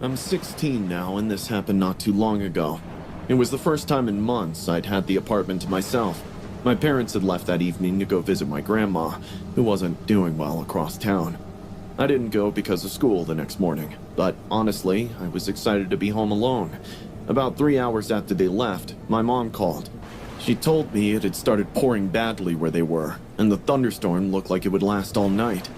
I'm 16 now, and this happened not too long ago. It was the first time in months I'd had the apartment to myself. My parents had left that evening to go visit my grandma, who wasn't doing well across town. I didn't go because of school the next morning, but honestly, I was excited to be home alone. About 3 hours after they left, my mom called. She told me it had started pouring badly where they were, and the thunderstorm looked like it would last all night.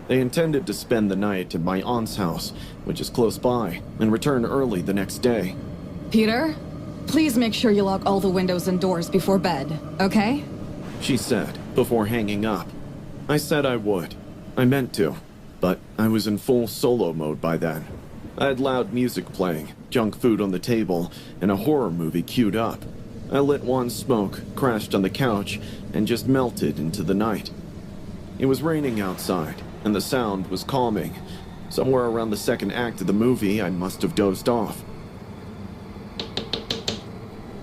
They intended to spend the night at my aunt's house, which is close by, and return early the next day. Peter, please make sure you lock all the windows and doors before bed, okay? She said, before hanging up. I said I would. I meant to, but I was in full solo mode by then. I had loud music playing, junk food on the table, and a horror movie queued up. I lit one smoke, crashed on the couch, and just melted into the night. It was raining outside, and the sound was calming. Somewhere around the second act of the movie, I must have dozed off.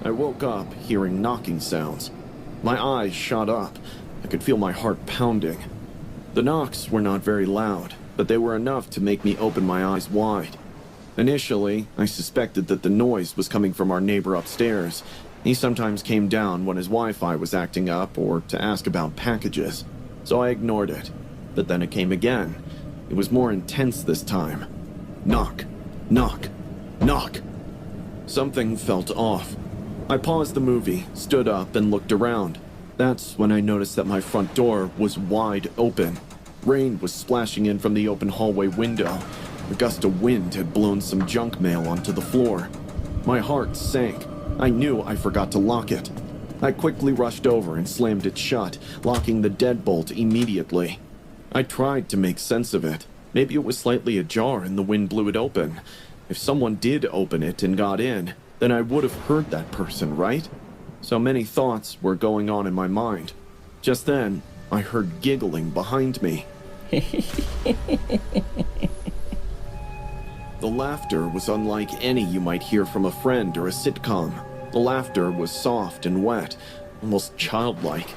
I woke up hearing knocking sounds. My eyes shot up. I could feel my heart pounding. The knocks were not very loud, but they were enough to make me open my eyes wide. Initially, I suspected that the noise was coming from our neighbor upstairs. He sometimes came down when his Wi-Fi was acting up or to ask about packages, so I ignored it. But then it came again. It was more intense this time. Knock, knock, knock. Something felt off. I paused the movie, stood up, and looked around. That's when I noticed that my front door was wide open. Rain was splashing in from the open hallway window. A gust of wind had blown some junk mail onto the floor. My heart sank. I knew I forgot to lock it. I quickly rushed over and slammed it shut, locking the deadbolt immediately. I tried to make sense of it. Maybe it was slightly ajar and the wind blew it open. If someone did open it and got in, then I would have heard that person, right? So many thoughts were going on in my mind. Just then, I heard giggling behind me. The laughter was unlike any you might hear from a friend or a sitcom. The laughter was soft and wet, almost childlike.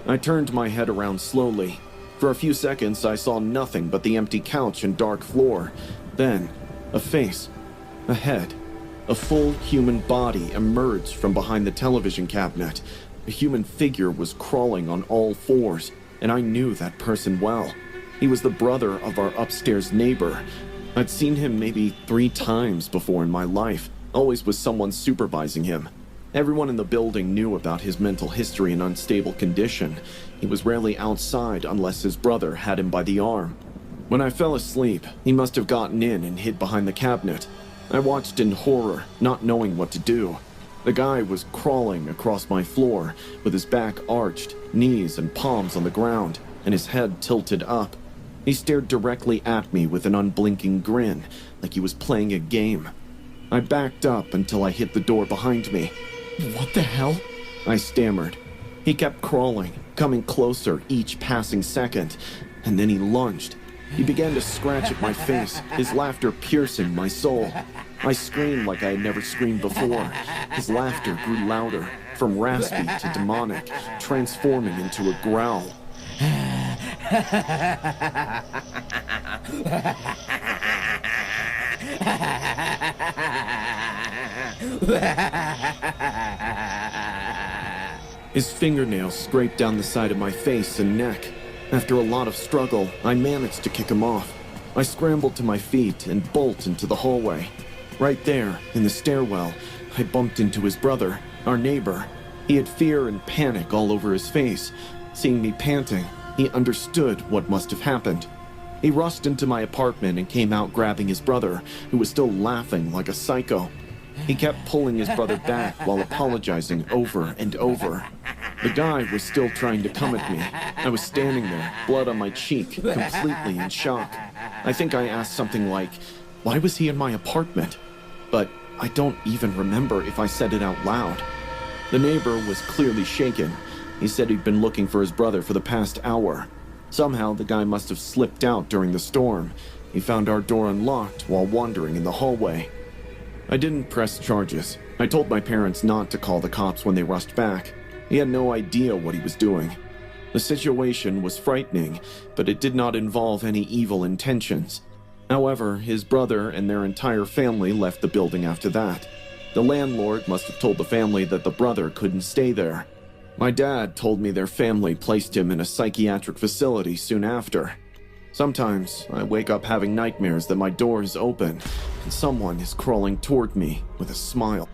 I turned my head around slowly. For a few seconds, I saw nothing but the empty couch and dark floor. Then, a face, a head, a full human body emerged from behind the television cabinet. A human figure was crawling on all fours, and I knew that person well. He was the brother of our upstairs neighbor. I'd seen him maybe 3 times before in my life, always with someone supervising him. Everyone in the building knew about his mental history and unstable condition. He was rarely outside unless his brother had him by the arm. When I fell asleep, he must have gotten in and hid behind the cabinet. I watched in horror, not knowing what to do. The guy was crawling across my floor, with his back arched, knees and palms on the ground, and his head tilted up. He stared directly at me with an unblinking grin, like he was playing a game. I backed up until I hit the door behind me. What the hell? I stammered. He kept crawling, coming closer each passing second, and then he lunged. He began to scratch at my face, his laughter piercing my soul. I screamed like I had never screamed before. His laughter grew louder, from raspy to demonic, transforming into a growl. His fingernails scraped down the side of my face and neck. After a lot of struggle, I managed to kick him off. I scrambled to my feet and bolted into the hallway. Right there, in the stairwell, I bumped into his brother, our neighbor. He had fear and panic all over his face. Seeing me panting, he understood what must have happened. He rushed into my apartment and came out grabbing his brother, who was still laughing like a psycho. He kept pulling his brother back while apologizing over and over. The guy was still trying to come at me. I was standing there, blood on my cheek, completely in shock. I think I asked something like, why was he in my apartment? But I don't even remember if I said it out loud. The neighbor was clearly shaken. He said he'd been looking for his brother for the past hour. Somehow the guy must have slipped out during the storm. He found our door unlocked while wandering in the hallway. I didn't press charges. I told my parents not to call the cops when they rushed back. He had no idea what he was doing. The situation was frightening, but it did not involve any evil intentions. However, his brother and their entire family left the building after that. The landlord must have told the family that the brother couldn't stay there. My dad told me their family placed him in a psychiatric facility soon after. Sometimes I wake up having nightmares that my door is open and someone is crawling toward me with a smile.